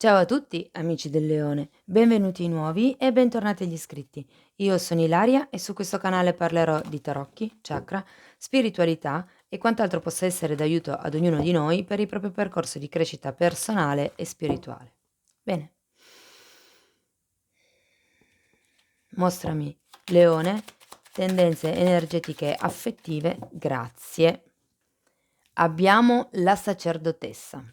Ciao a tutti, amici del leone, benvenuti nuovi e bentornati agli iscritti. Io sono Ilaria e su questo canale parlerò di tarocchi, chakra, spiritualità e quant'altro possa essere d'aiuto ad ognuno di noi per il proprio percorso di crescita personale e spirituale. Bene, mostrami, leone, tendenze energetiche affettive, grazie. Abbiamo la sacerdotessa.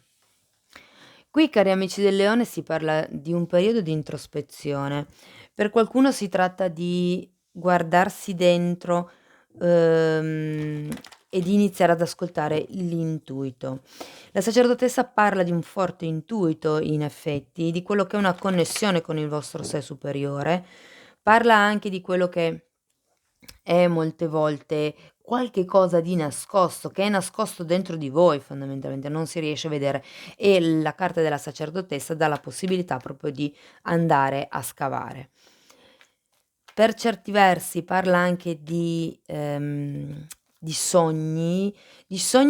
Qui, cari amici del leone, si parla di un periodo di introspezione. Per qualcuno si tratta di guardarsi dentro, ehm, e di iniziare ad ascoltare l'intuito. La sacerdotessa parla di un forte intuito, in effetti, di quello che è una connessione con il vostro sé superiore. Parla anche di quello che è molte volte qualche cosa di nascosto, che è nascosto dentro di voi fondamentalmente, non si riesce a vedere e la carta della sacerdotessa dà la possibilità proprio di andare a scavare. Per certi versi parla anche di sogni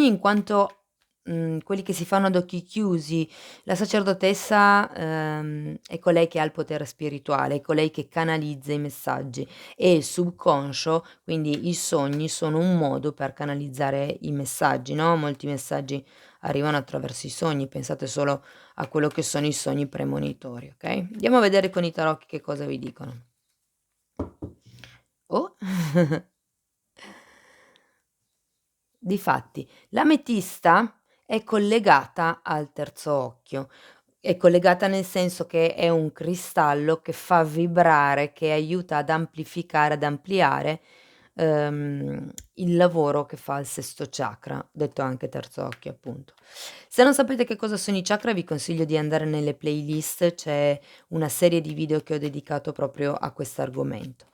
in quanto, quelli che si fanno ad occhi chiusi. La sacerdotessa, è colei che ha il potere spirituale, è colei che canalizza i messaggi e il subconscio, quindi i sogni, sono un modo per canalizzare i messaggi, no, molti messaggi arrivano attraverso i sogni, pensate solo a quello che sono i sogni premonitori, okay? Andiamo a vedere con i tarocchi che cosa vi dicono. Oh. Difatti, l'ametista è collegata al terzo occhio. È collegata nel senso che è un cristallo che fa vibrare, che aiuta ad amplificare, ad ampliare, il lavoro che fa il sesto chakra, detto anche terzo occhio appunto. Se non sapete che cosa sono i chakra, vi consiglio di andare nelle playlist, c'è una serie di video che ho dedicato proprio a quest'argomento.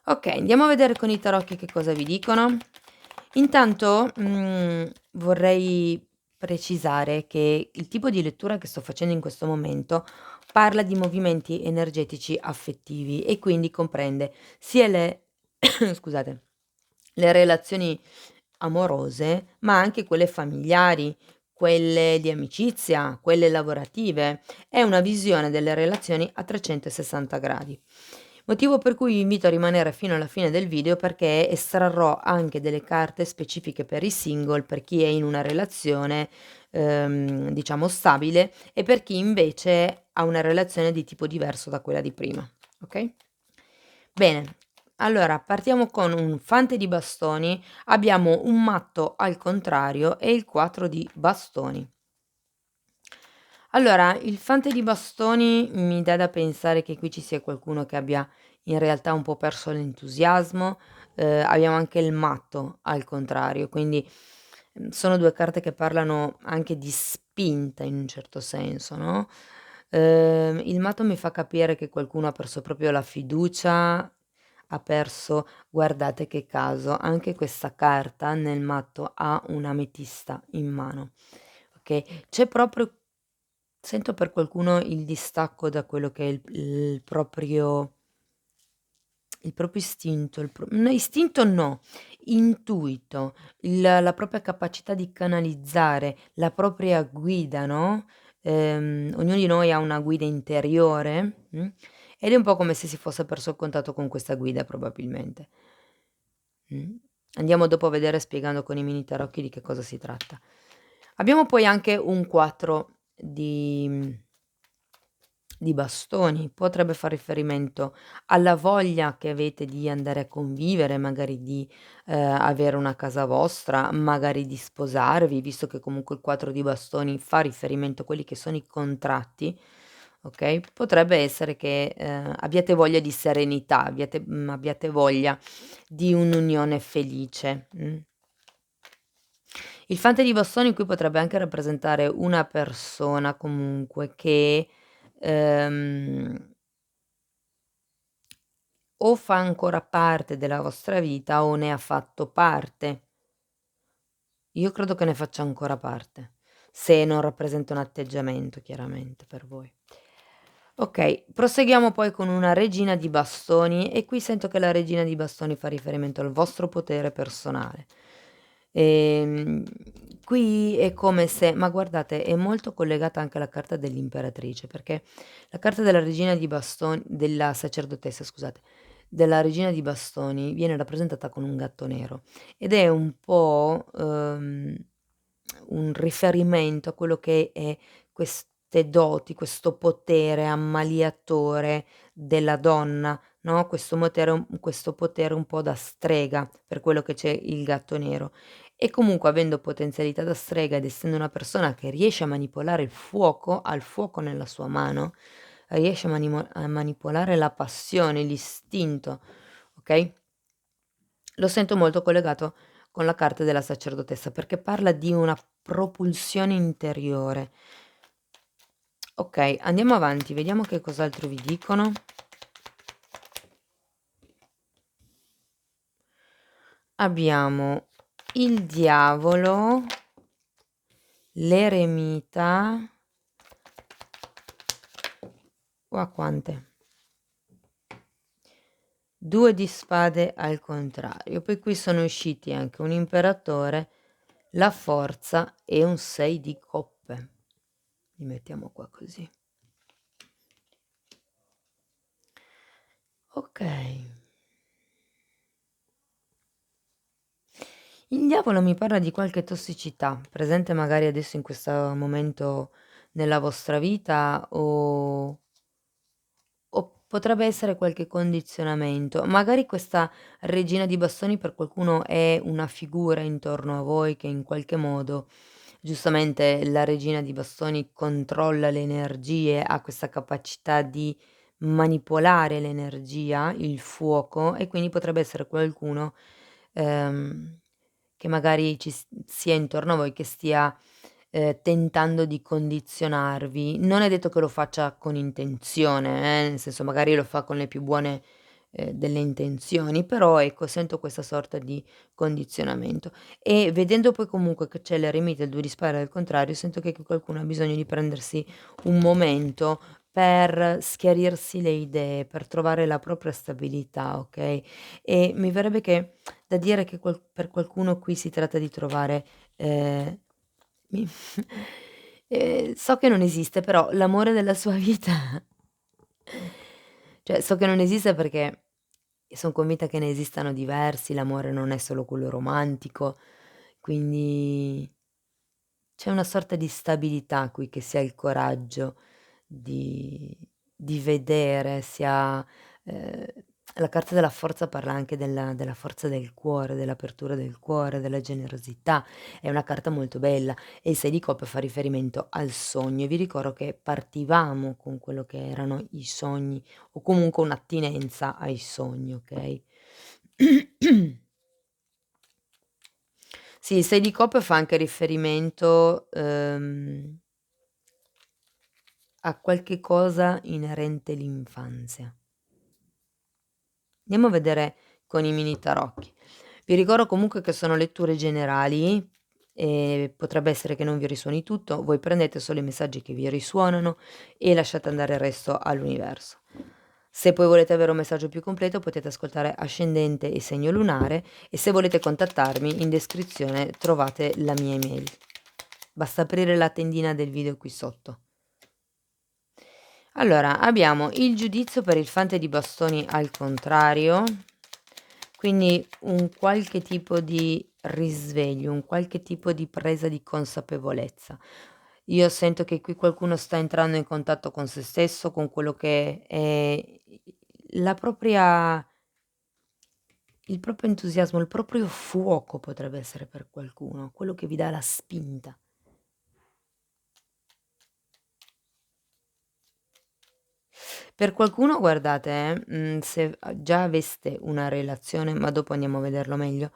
Okay, andiamo a vedere con i tarocchi che cosa vi dicono. Intanto, vorrei precisare che il tipo di lettura che sto facendo in questo momento parla di movimenti energetici affettivi e quindi comprende sia le scusate, le relazioni amorose, ma anche quelle familiari, quelle di amicizia, quelle lavorative. È una visione delle relazioni a 360 gradi. Motivo per cui vi invito a rimanere fino alla fine del video perché estrarrò anche delle carte specifiche per i single, per chi è in una relazione, diciamo stabile e per chi invece ha una relazione di tipo diverso da quella di prima, okay? Bene, allora partiamo con un fante di bastoni, abbiamo un matto al contrario e il 4 di bastoni. Allora, il fante di bastoni mi dà da pensare che qui ci sia qualcuno che abbia in realtà un po' perso l'entusiasmo, abbiamo anche il matto al contrario, quindi, sono 2 carte che parlano anche di spinta in un certo senso, no, il matto mi fa capire che qualcuno ha perso proprio la fiducia, ha perso guardate che caso, anche questa carta nel matto ha un'ametista in mano, okay, c'è proprio sento per qualcuno il distacco da quello che è il proprio istinto, no, istinto no, intuito, la propria capacità di canalizzare, la propria guida, no, ognuno di noi ha una guida interiore, ed è un po' come se si fosse perso il contatto con questa guida probabilmente. Mh. Andiamo dopo a vedere spiegando con i mini tarocchi di che cosa si tratta. Abbiamo poi anche un 4 di bastoni, potrebbe far riferimento alla voglia che avete di andare a convivere, magari di, avere una casa vostra, magari di sposarvi, visto che comunque il 4 di bastoni fa riferimento a quelli che sono i contratti, okay, potrebbe essere che, abbiate voglia di serenità, abbiate voglia di un'unione felice, Il fante di bastoni qui potrebbe anche rappresentare una persona comunque che, ehm, o fa ancora parte della vostra vita o ne ha fatto parte. Io credo che ne faccia ancora parte, se non rappresenta un atteggiamento chiaramente per voi. Okay, proseguiamo poi con una regina di bastoni e qui sento che la regina di bastoni fa riferimento al vostro potere personale. Ehm, Qui è come se ma guardate, è molto collegata anche alla carta dell'imperatrice, perché la carta della regina di baston della sacerdotessa scusate, della regina di bastoni viene rappresentata con un gatto nero ed è un po', un riferimento a quello che è queste doti, questo potere ammaliatore della donna, no, questo potere un po' da strega, per quello che c'è il gatto nero. E comunque avendo potenzialità da strega ed essendo una persona che riesce a manipolare il fuoco, ha il fuoco nella sua mano, riesce a manipolare la passione, l'istinto, okay, lo sento molto collegato con la carta della sacerdotessa, perché parla di una propulsione interiore. Okay, andiamo avanti, vediamo che cos'altro vi dicono. Abbiamo il diavolo, l'eremita, quante. 2 di spade al contrario, poi qui sono usciti anche un imperatore, la forza e un 6 di coppe. Li mettiamo qua così. Okay. Il diavolo mi parla di qualche tossicità, presente magari adesso in questo momento nella vostra vita o potrebbe essere qualche condizionamento. Magari questa regina di bastoni per qualcuno è una figura intorno a voi che in qualche modo giustamente la regina di bastoni controlla le energie, ha questa capacità di manipolare l'energia, il fuoco e quindi potrebbe essere qualcuno, ehm, che magari sia intorno a voi, che stia tentando di condizionarvi. Non è detto che lo faccia con intenzione, nel senso magari lo fa con le più buone, delle intenzioni, però ecco sento questa sorta di condizionamento. E vedendo poi comunque che c'è l'eremita e il 2 di spade al contrario, sento che qualcuno ha bisogno di prendersi un momento per schiarirsi le idee, per trovare la propria stabilità, okay, e mi verrebbe da dire che per qualcuno qui si tratta di trovare, ehm mi so che non esiste, però l'amore della sua vita cioè so che non esiste perché son convinta che ne esistano diversi, l'amore non è solo quello romantico, quindi c'è una sorta di stabilità qui che si ha il coraggio di vedere, ehm, la carta della forza parla anche della forza del cuore, dell'apertura del cuore, della generosità. È una carta molto bella e il 6 di coppe fa riferimento al sogno. E vi ricordo che partivamo con quello che erano i sogni o comunque un'attinenza ai sogni, okay? Sì, il 6 di coppe fa anche riferimento, a qualche cosa inerente l'infanzia. Andiamo a vedere con i mini tarocchi. Vi ricordo comunque che sono letture generali e potrebbe essere che non vi risuoni tutto, voi prendete solo i messaggi che vi risuonano e lasciate andare il resto all'universo. Se poi volete avere un messaggio più completo potete ascoltare ascendente e segno lunare e se volete contattarmi in descrizione trovate la mia email. Basta aprire la tendina del video qui sotto. Allora, abbiamo il giudizio per il fante di bastoni al contrario, quindi un qualche tipo di risveglio, un qualche tipo di presa di consapevolezza. Io sento che qui qualcuno sta entrando in contatto con se stesso, con quello che è la propria il proprio entusiasmo, il proprio fuoco potrebbe essere per qualcuno, quello che vi dà la spinta. Per qualcuno guardate, se già aveste una relazione, ma dopo andiamo a vederlo meglio,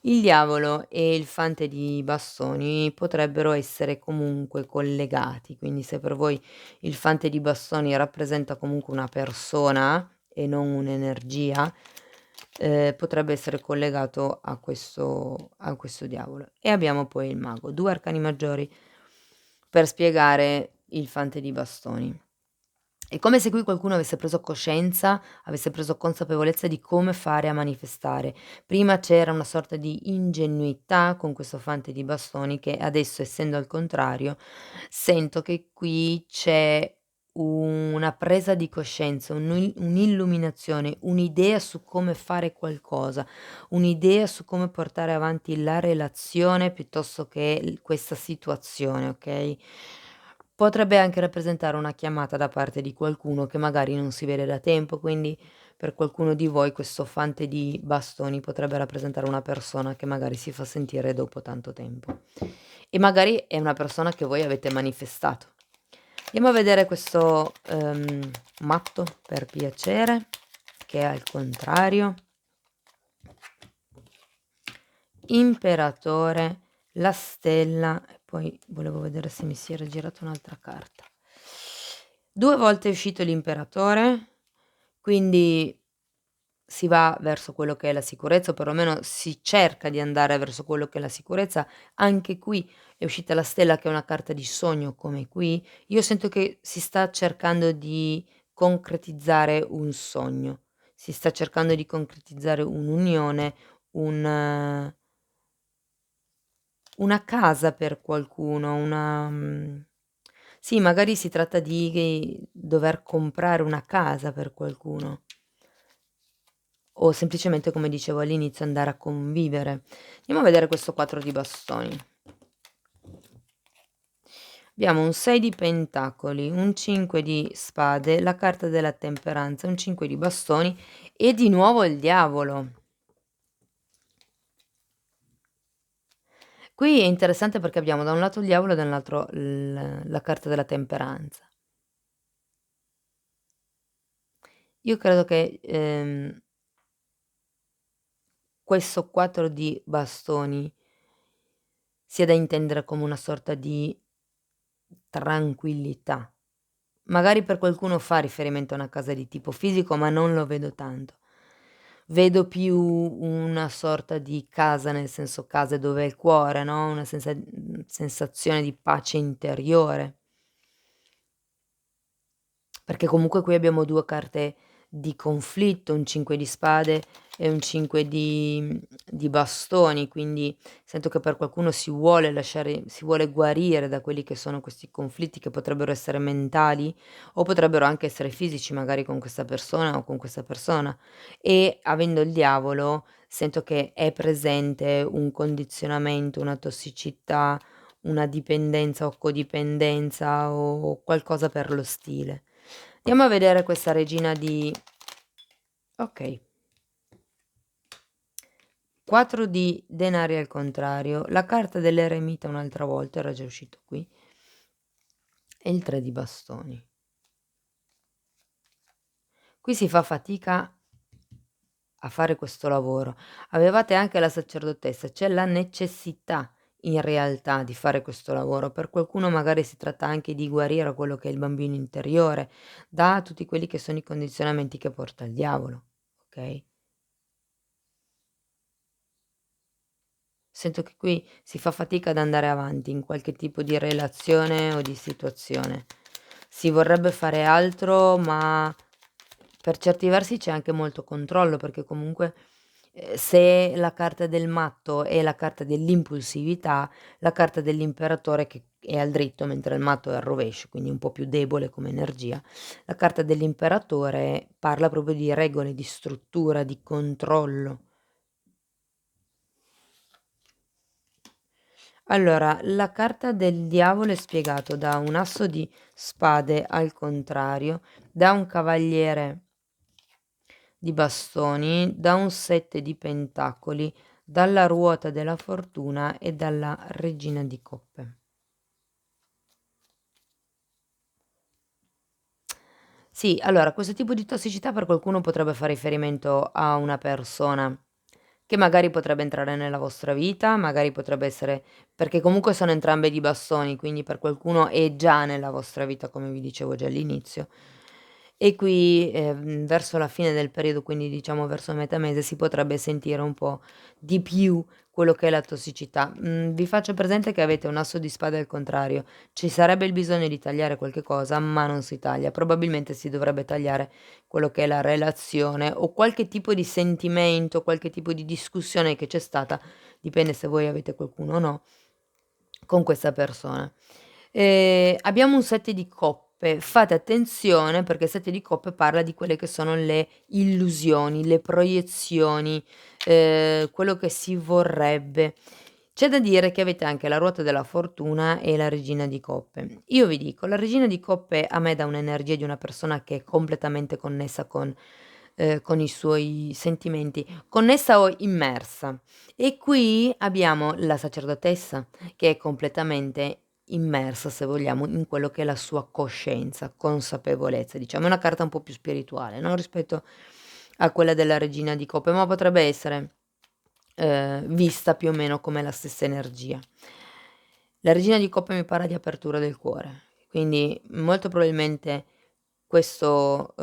il diavolo e il fante di bastoni potrebbero essere comunque collegati, quindi se per voi il fante di bastoni rappresenta comunque una persona e non un'energia, potrebbe essere collegato a questo diavolo. E abbiamo poi il mago, 2 arcani maggiori per spiegare il fante di bastoni. È come se qui qualcuno avesse preso coscienza, avesse preso consapevolezza di come fare a manifestare. Prima c'era una sorta di ingenuità con questo fante di bastoni che adesso, essendo al contrario, sento che qui c'è una presa di coscienza, un'illuminazione, un'idea su come fare qualcosa, un'idea su come portare avanti la relazione piuttosto che questa situazione, ok? Potrebbe anche rappresentare una chiamata da parte di qualcuno che magari non si vede da tempo, quindi per qualcuno di voi questo fante di bastoni potrebbe rappresentare una persona che magari si fa sentire dopo tanto tempo. E magari è una persona che voi avete manifestato. Andiamo a vedere questo matto per piacere, che è al contrario. Imperatore, la stella e poi volevo vedere se mi si era girata un'altra carta. 2 volte è uscito l'imperatore, quindi si va verso quello che è la sicurezza, o perlomeno si cerca di andare verso quello che è la sicurezza. Anche qui è uscita la stella che è una carta di sogno come qui. Io sento che si sta cercando di concretizzare un sogno, si sta cercando di concretizzare un'unione, un una casa per qualcuno, sì, magari si tratta di dover comprare una casa per qualcuno o semplicemente, come dicevo all'inizio, andare a convivere. Andiamo a vedere questo 4 di bastoni. Abbiamo un 6 di pentacoli, un 5 di spade, la carta della temperanza, un 5 di bastoni e di nuovo il diavolo. Qui è interessante perché abbiamo da un lato il diavolo e dall'altro la carta della temperanza. Io credo che, questo 4 di bastoni sia da intendere come una sorta di tranquillità. Magari per qualcuno fa riferimento a una casa di tipo fisico, ma non lo vedo tanto. Vedo più una sorta di casa, nel senso case dove è il cuore, no, una sensazione di pace interiore. Perché comunque qui abbiamo 2 carte di conflitto, un 5 di spade e un 5 di bastoni, quindi sento che per qualcuno si vuole guarire da quelli che sono questi conflitti che potrebbero essere mentali o potrebbero anche essere fisici, magari con questa persona o con questa persona. E avendo il diavolo sento che è presente un condizionamento, una tossicità, una dipendenza o codipendenza o qualcosa per lo stile. Andiamo a vedere questa regina di okay, 4 di denari al contrario, la carta dell'eremita un'altra volta, era già uscito qui, e il 3 di bastoni. Qui si fa fatica a fare questo lavoro. Avevate anche la sacerdotessa, c'è la necessità in realtà di fare questo lavoro. Per qualcuno magari si tratta anche di guarire quello che è il bambino interiore da tutti quelli che sono i condizionamenti che porta il diavolo, okay? Sento che qui si fa fatica ad andare avanti in qualche tipo di relazione o di situazione. Si vorrebbe fare altro, ma per certi versi c'è anche molto controllo, perché comunque, se la carta del matto è la carta dell'impulsività, la carta dell'imperatore che è al dritto, mentre il matto è al rovescio, quindi un po' più debole come energia, la carta dell'imperatore parla proprio di regole, di struttura, di controllo. Allora, la carta del diavolo è spiegato da un asso di spade al contrario, da un cavaliere di bastoni, da un 7 di pentacoli, dalla ruota della fortuna e dalla regina di coppe. Sì, allora questo tipo di tossicità per qualcuno potrebbe fare riferimento a una persona che magari potrebbe entrare nella vostra vita, magari potrebbe essere perché comunque sono entrambe di bastoni, quindi per qualcuno è già nella vostra vita, come vi dicevo già all'inizio. e qui, verso la fine del periodo, quindi diciamo verso metà mese, si potrebbe sentire un po' di più quello che è la tossicità. Vi faccio presente che avete un asso di spade al contrario. Ci sarebbe il bisogno di tagliare qualche cosa, ma non si taglia. Probabilmente si dovrebbe tagliare quello che è la relazione o qualche tipo di sentimento, qualche tipo di discussione che c'è stata, dipende se voi avete qualcuno o no, con questa persona. Abbiamo un 7 di coppe, fate attenzione perché il 7 di coppe parla di quelle che sono le illusioni, le proiezioni, quello che si vorrebbe. C'è da dire che avete anche la ruota della fortuna e la regina di coppe. Io vi dico, la regina di coppe a me dà un'energia di una persona che è completamente connessa con i suoi sentimenti, connessa o immersa. E qui abbiamo la sacerdotessa che è completamente immersa, se vogliamo, in quello che è la sua coscienza, consapevolezza, diciamo. È una carta un po' più spirituale, no, rispetto a quella della regina di coppe, ma potrebbe essere, vista più o meno come la stessa energia. La regina di coppe mi parla di apertura del cuore, quindi molto probabilmente questo,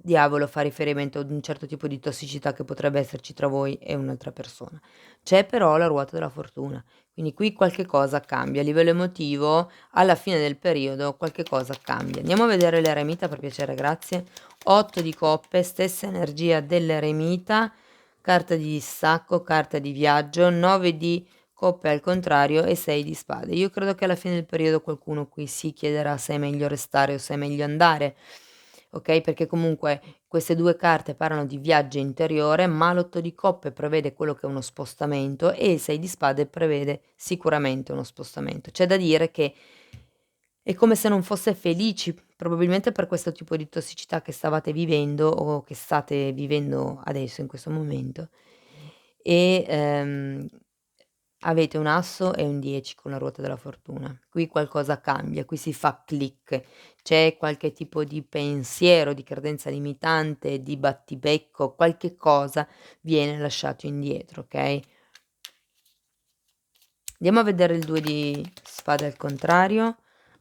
diavolo fa riferimento ad un certo tipo di tossicità che potrebbe esserci tra voi e un'altra persona. C'è però la ruota della fortuna, quindi qui qualche cosa cambia. A livello emotivo, alla fine del periodo, qualche cosa cambia. Andiamo a vedere l'eremita per piacere, grazie. 8 di coppe, stessa energia dell'eremita, carta di distacco, carta di viaggio, 9 di coppe al contrario e 6 di spade. Io credo che alla fine del periodo qualcuno qui si chiederà se è meglio restare o se è meglio andare, okay, perché comunque queste 2 carte parlano di viaggio interiore, ma l'8 di coppe prevede quello che è uno spostamento e il 6 di spade prevede sicuramente uno spostamento. C'è da dire che è come se non fosse felici, probabilmente per questo tipo di tossicità che stavate vivendo o che state vivendo adesso in questo momento. E, avete un asso e un 10 con la ruota della fortuna. Qui qualcosa cambia, qui si fa click. C'è qualche tipo di pensiero, di credenza limitante, di battibecco, qualche cosa viene lasciato indietro, okay? Andiamo a vedere il 2 di spade al contrario.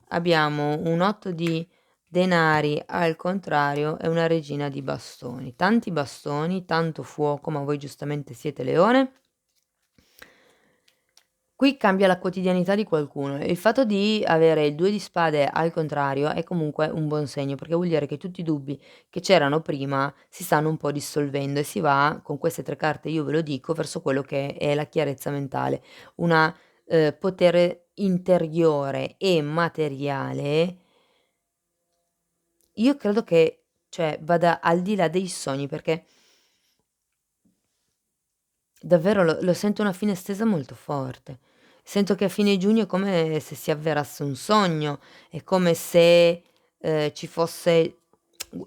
Abbiamo un 8 di denari al contrario e una regina di bastoni. Tanti bastoni, tanto fuoco, ma voi giustamente siete leone. Qui cambia la quotidianità di qualcuno e il fatto di avere il 2 di spade al contrario è comunque un buon segno, perché vuol dire che tutti i dubbi che c'erano prima si stanno un po' dissolvendo e si va, con queste 3 carte io ve lo dico, verso quello che è la chiarezza mentale, una potere interiore e materiale. Io credo che, cioè, vada al di là dei sogni, perché davvero lo sento una fine stesa molto forte. Sento che a fine giugno è come se si avverasse un sogno, è come se, ci fosse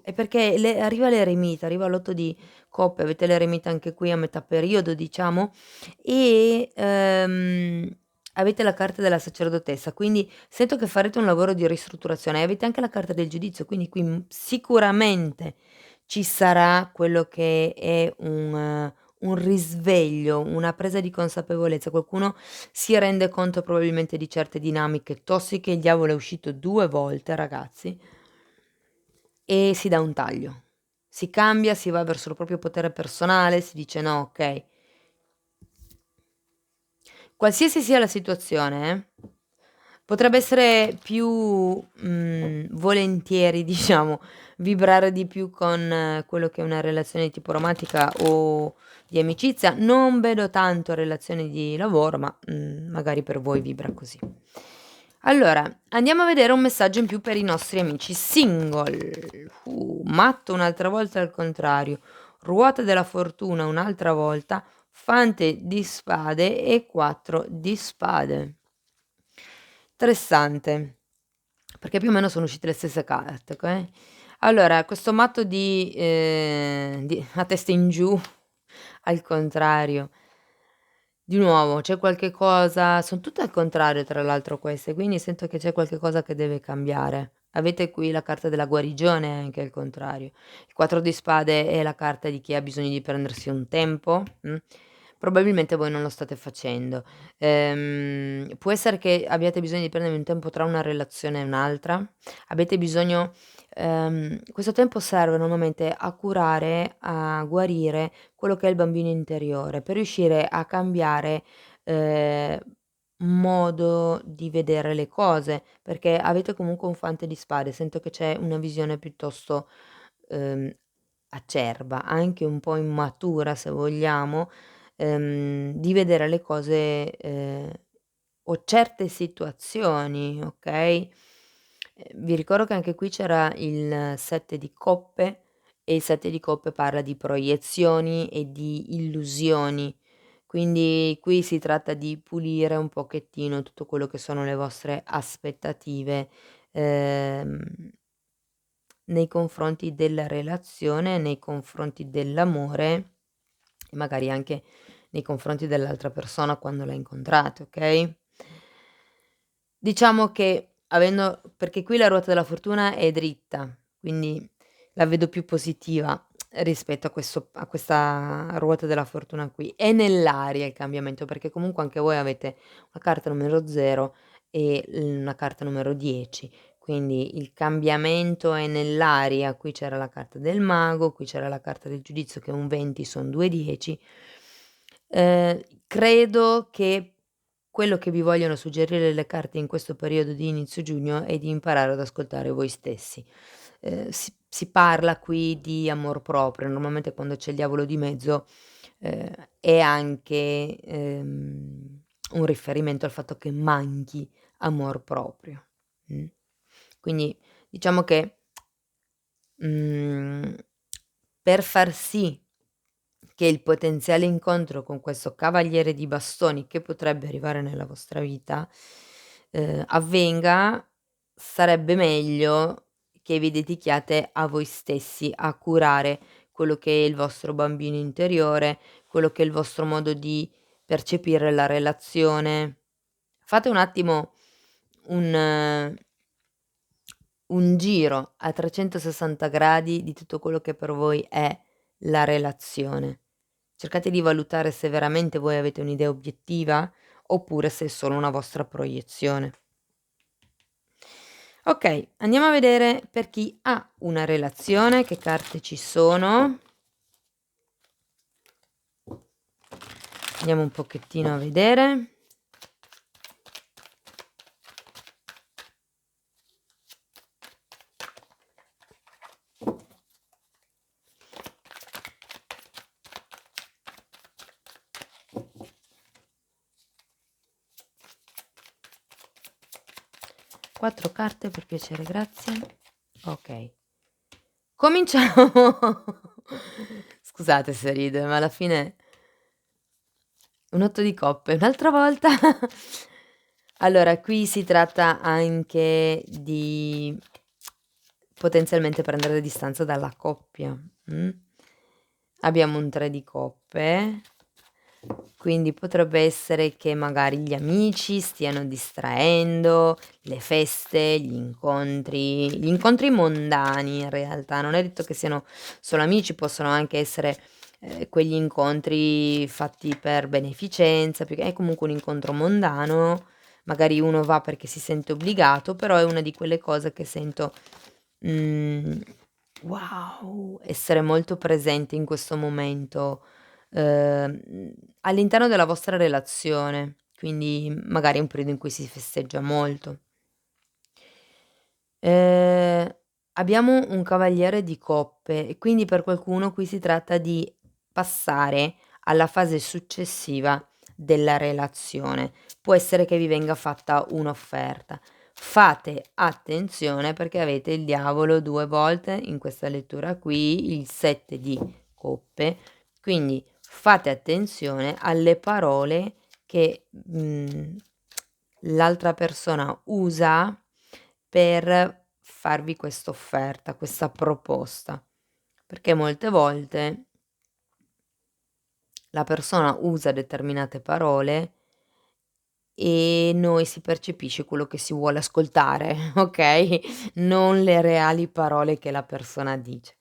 è perché le arriva l'eremita, arriva l'8 di coppe, avete l'eremita anche qui a metà periodo diciamo, e, avete la carta della sacerdotessa, quindi sento che farete un lavoro di ristrutturazione e avete anche la carta del giudizio, quindi qui, sicuramente ci sarà quello che è un risveglio, una presa di consapevolezza. Qualcuno si rende conto probabilmente di certe dinamiche tossiche, il diavolo è uscito 2 volte ragazzi, e si dà un taglio. Si cambia, si va verso il proprio potere personale, si dice: "No, okay". Qualsiasi sia la situazione potrebbe essere più, volentieri diciamo, vibrare di più con quello che è una relazione di tipo romantica o di amicizia. Non vedo tanto relazioni di lavoro, ma, magari per voi vibra così. Allora, andiamo a vedere un messaggio in più per i nostri amici single. Matto un'altra volta al contrario, ruota della fortuna un'altra volta, fante di spade e 4 di spade. Interessante, perché più o meno sono uscite le stesse carte, okay. Allora, questo matto di a testa in giù, al contrario, di nuovo c'è qualche cosa son tutte al contrario tra l'altro queste, quindi sento che c'è qualche cosa che deve cambiare. Avete qui la carta della guarigione anche al contrario. Il 4 di spade è la carta di chi ha bisogno di prendersi un tempo, probabilmente voi non lo state facendo. Può essere che abbiate bisogno di prendervi un tempo tra una relazione e un'altra, avete bisogno questo tempo serve normalmente a curare, a guarire quello che è il bambino interiore, per riuscire a cambiare, ehm, modo di vedere le cose, perché avete comunque un fante di spade, sento che c'è una visione piuttosto, ehm, acerba, anche un po' immatura se vogliamo, di vedere le cose, o certe situazioni, okay, vi ricordo che anche qui c'era il 7 di coppe e il 7 di coppe parla di proiezioni e di illusioni. Quindi qui si tratta di pulire un pochettino tutto quello che sono le vostre aspettative, ehm, nei confronti della relazione, nei confronti dell'amore e magari anche nei confronti dell'altra persona quando la incontrate, okay? Diciamo che avendo perché qui la ruota della fortuna è dritta, quindi la vedo più positiva rispetto a questa ruota della fortuna qui. È nell'aria il cambiamento, perché comunque anche voi avete una carta numero 0 e una carta numero 10, quindi il cambiamento è nell'aria. Qui c'era la carta del mago, qui c'era la carta del giudizio che è un 20, son 2 10. Credo che quello che vi vogliono suggerire le carte in questo periodo di inizio giugno è di imparare ad ascoltare voi stessi. Si parla qui di amor proprio, normalmente quando c'è il diavolo di mezzo, è anche, un riferimento al fatto che manchi amor proprio, mh. Quindi diciamo che, mhmm, per far sì che il potenziale incontro con questo cavaliere di bastoni, che potrebbe arrivare nella vostra vita, avvenga, sarebbe meglio che vi dedichiate a voi stessi, a curare quello che è il vostro bambino interiore, quello che è il vostro modo di percepire la relazione. Fate un attimo un un giro a 360 gradi di tutto quello che per voi è la relazione. Cercate di valutare se veramente voi avete un'idea obiettiva oppure se è solo una vostra proiezione. Okay, andiamo a vedere per chi ha una relazione, che carte ci sono. Andiamo un pochettino a vedere. 4 carte per piacere, grazie. Okay. Cominciamo scusate se rido, ma alla fine un 8 di coppe, un'altra volta. Allora, qui si tratta anche di potenzialmente prendere distanza dalla coppia, Abbiamo un 3 di coppe, quindi potrebbe essere che magari gli amici stiano distraendo, le feste, gli incontri mondani in realtà, non è detto che siano solo amici, possono anche essere, quegli incontri fatti per beneficenza, perché è comunque un incontro mondano, magari uno va perché si sente obbligato, però è una di quelle cose che sento, mhmm, wow, essere molto presente in questo momento, all'interno della vostra relazione, quindi magari è un periodo in cui si festeggia molto. Ehm, Abbiamo un cavaliere di coppe e quindi per qualcuno qui si tratta di passare alla fase successiva della relazione. Può essere che vi venga fatta un'offerta. Fate attenzione perché avete il diavolo 2 volte in questa lettura qui, il 7 di coppe, quindi fate attenzione alle parole che, l'altra persona usa per farvi quest'offerta, questa proposta, perché molte volte la persona usa determinate parole e noi si percepisce quello che si vuole ascoltare, okay, non le reali parole che la persona dice.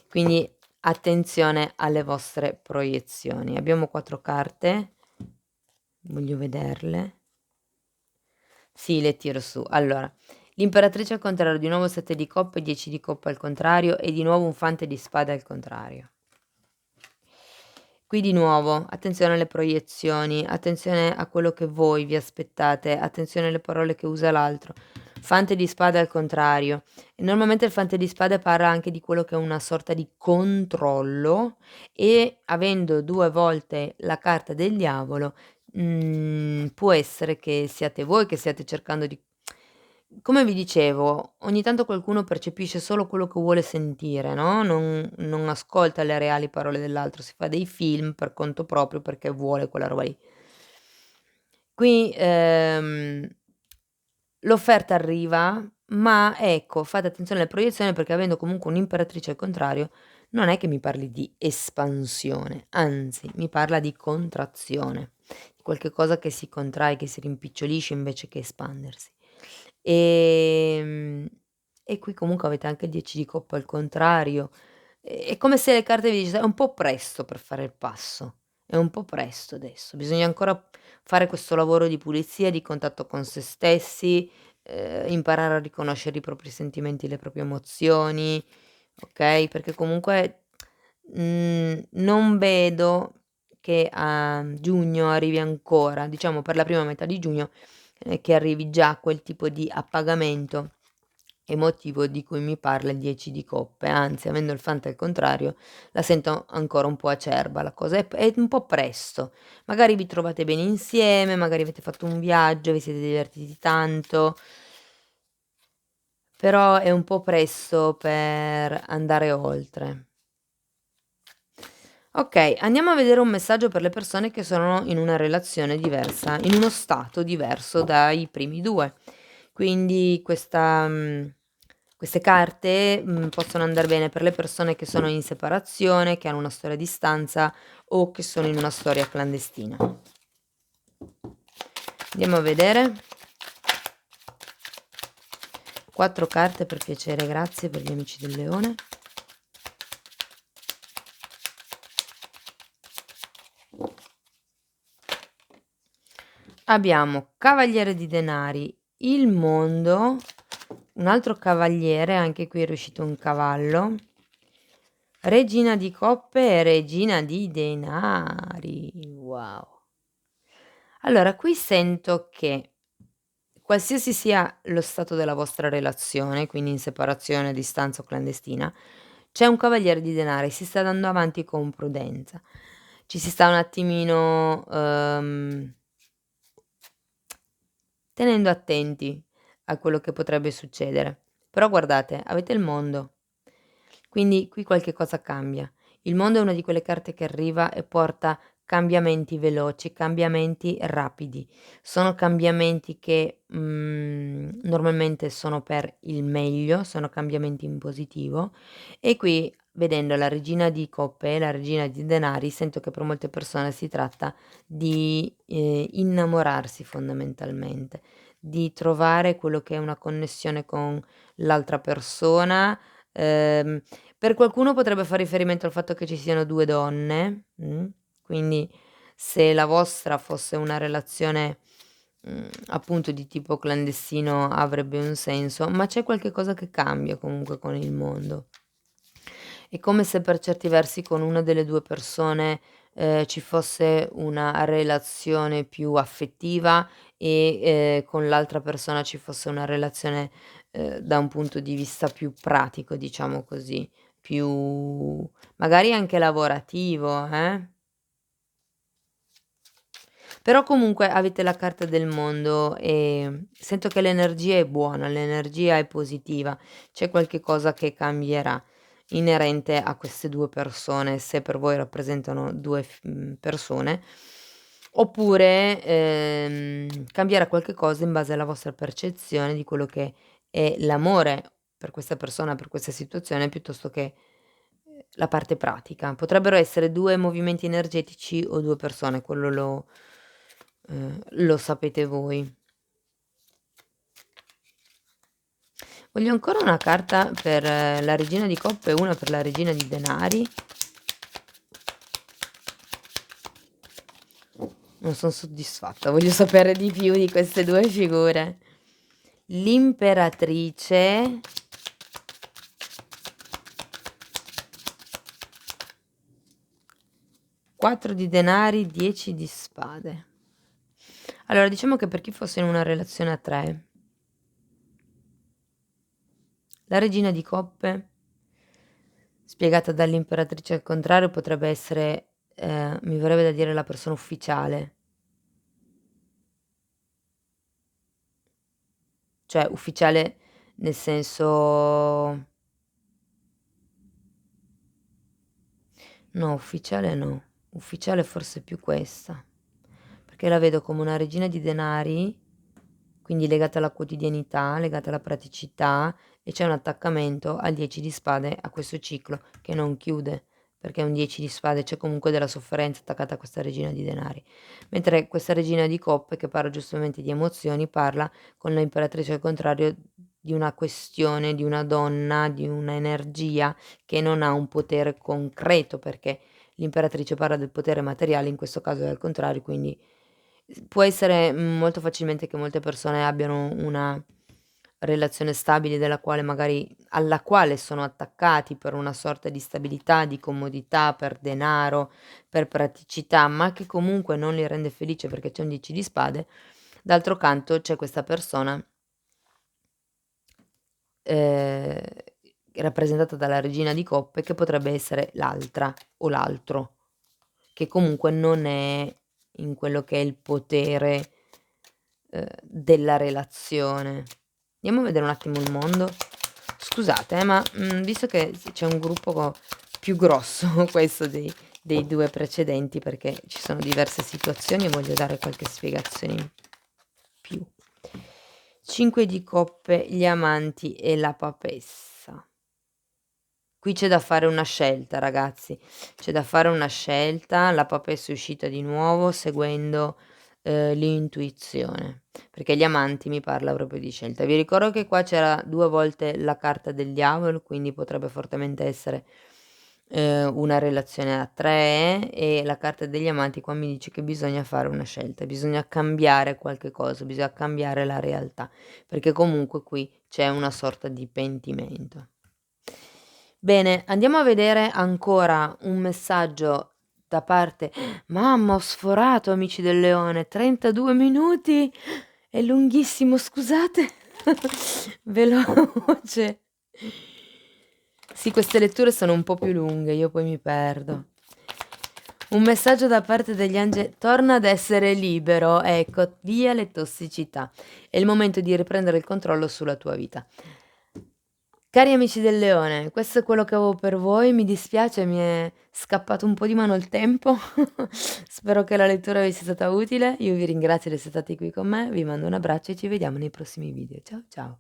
Quindi attenzione alle vostre proiezioni. Abbiamo 4 carte, voglio vederle. Sì, le tiro su. Allora, l'imperatrice al contrario, di nuovo 7 di coppe, 10 di coppe al contrario e di nuovo un fante di spade al contrario. Qui di nuovo, attenzione alle proiezioni, attenzione a quello che voi vi aspettate, attenzione alle parole che usa l'altro. Fante di spade al contrario. E normalmente il fante di spade parla anche di quello che è una sorta di controllo e avendo 2 volte la carta del diavolo, può essere che siate voi che stiate cercando di, come vi dicevo, ogni tanto qualcuno percepisce solo quello che vuole sentire, no, non ascolta le reali parole dell'altro, si fa dei film per conto proprio perché vuole quella roba lì. Qui, l'offerta arriva, ma ecco, fate attenzione alle proiezioni perché avendo comunque un'imperatrice al contrario, non è che mi parli di espansione, anzi mi parla di contrazione, di qualche cosa che si contrae, che si rimpicciolisce invece che espandersi. Ehm, e qui comunque avete anche il 10 di coppe al contrario. È come se le carte vi dicessero: "È un po' presto per fare il passo, è un po' presto adesso, bisogna ancora fare questo lavoro di pulizia, di contatto con se stessi, imparare a riconoscere i propri sentimenti, le proprie emozioni, okay, perché comunque, non vedo che a giugno arrivi ancora, diciamo per la prima metà di giugno, che arrivi già a quel tipo di appagamento emotivo di cui mi parla il 10 di coppe, anzi avendo il fante al contrario la sento ancora un po' acerba la cosa, è un po' presto. Magari vi trovate bene insieme, magari avete fatto un viaggio, vi siete divertiti tanto, però è un po' presto per andare oltre. Okay, andiamo a vedere un messaggio per le persone che sono in una relazione diversa, in uno stato diverso dai primi 2. Quindi queste carte, possono andar bene per le persone che sono in separazione, che hanno una storia a distanza o che sono in una storia clandestina. Andiamo a vedere. 4 carte per piacere, grazie per gli amici del leone. Abbiamo cavaliere di denari, il mondo, un altro cavaliere, anche qui è riuscito un cavallo, regina di coppe e regina di denari. Wow. Allora, qui sento che qualsiasi sia lo stato della vostra relazione, quindi in separazione, a distanza o clandestina, c'è un cavaliere di denari, si sta andando avanti con prudenza. Ci si sta un attimino, tenendo attenti a quello che potrebbe succedere. Però guardate, avete il mondo, quindi qui qualche cosa cambia. Il mondo è una di quelle carte che arriva e porta cambiamenti veloci, cambiamenti rapidi. Sono cambiamenti che, normalmente sono per il meglio, sono cambiamenti in positivo e qui vedendo la regina di coppe e la regina di denari sento che per molte persone si tratta di, innamorarsi fondamentalmente, di trovare quello che è una connessione con l'altra persona. Ehm, per qualcuno potrebbe far riferimento al fatto che ci siano 2 donne, quindi se la vostra fosse una relazione, appunto di tipo clandestino avrebbe un senso, ma c'è qualche cosa che cambia comunque con il mondo. È come se per certi versi con una delle 2 persone, ci fosse una relazione più affettiva e, con l'altra persona ci fosse una relazione, da un punto di vista più pratico, diciamo così, più magari anche lavorativo, però comunque avete la carta del mondo e sento che l'energia è buona, l'energia è positiva, c'è qualche cosa che cambierà inerente a queste 2 persone, se per voi rappresentano 2 persone, oppure, cambierà qualche cosa in base alla vostra percezione di quello che è l'amore per questa persona, per questa situazione, piuttosto che, la parte pratica. Potrebbero essere 2 movimenti energetici o 2 persone, quello lo sapete voi. Voglio ancora una carta per la regina di coppe e una per la regina di denari. Non son soddisfatta, voglio sapere di più di queste 2 figure. L'imperatrice 4 di denari, 10 di spade. Allora, diciamo che per chi fosse in una relazione a 3, la regina di coppe, spiegata dall'imperatrice al contrario, potrebbe essere, mi verrebbe da dire la persona ufficiale. Cioè ufficiale nel senso no, ufficiale no. Ufficiale forse è più questa, perché la vedo come una regina di denari, quindi legata alla quotidianità, legata alla praticità e c'è un attaccamento al 10 di spade, a questo ciclo che non chiude, perché un 10 di spade c'è comunque della sofferenza attaccata a questa regina di denari. Mentre questa regina di coppe, che parla giustamente di emozioni, parla con l'imperatrice al contrario di una questione, di una donna, di una energia che non ha un potere concreto, perché l'imperatrice parla del potere materiale, in questo caso è al contrario, quindi può essere molto facilmente che molte persone abbiano una relazione stabile della quale magari alla quale sono attaccati per una sorta di stabilità, di comodità, per denaro, per praticità, ma che comunque non li rende felice perché c'è un 10 di spade. D'altro canto c'è questa persona, ehm, rappresentata dalla regina di coppe, che potrebbe essere l'altra o l'altro, che comunque non è in quello che è il potere, della relazione. Andiamo a vedere un attimo il mondo. Scusate ma, visto che c'è un gruppo più grosso questo dei 2 precedenti, perché ci sono diverse situazioni e voglio dare qualche spiegazione in più. 5 di coppe, gli amanti e la papessa. Qui c'è da fare una scelta ragazzi, c'è da fare una scelta, la papessa è uscita di nuovo seguendo, l'intuizione, perché gli amanti mi parla proprio di scelta. Vi ricordo che qua c'era 2 volte la carta del diavolo, quindi potrebbe fortemente essere, una relazione a 3 e la carta degli amanti qua mi dice che bisogna fare una scelta, bisogna cambiare qualche cosa, bisogna cambiare la realtà, perché comunque qui c'è una sorta di pentimento. Bene, andiamo a vedere ancora un messaggio da parte mamma ho sforato amici del leone, 32 minuti, è lunghissimo scusate. Veloce. Sì, queste letture sono un po' più lunghe, io poi mi perdo. Un messaggio da parte degli torna ad essere libero, ecco, via le tossicità. È il momento di riprendere il controllo sulla tua vita. Cari amici del leone, questo è quello che avevo per voi, mi dispiace, mi è scappato un po' di mano il tempo. Spero che la lettura vi sia stata utile, io vi ringrazio di essere stati qui con me, vi mando un abbraccio e ci vediamo nei prossimi video. Ciao ciao.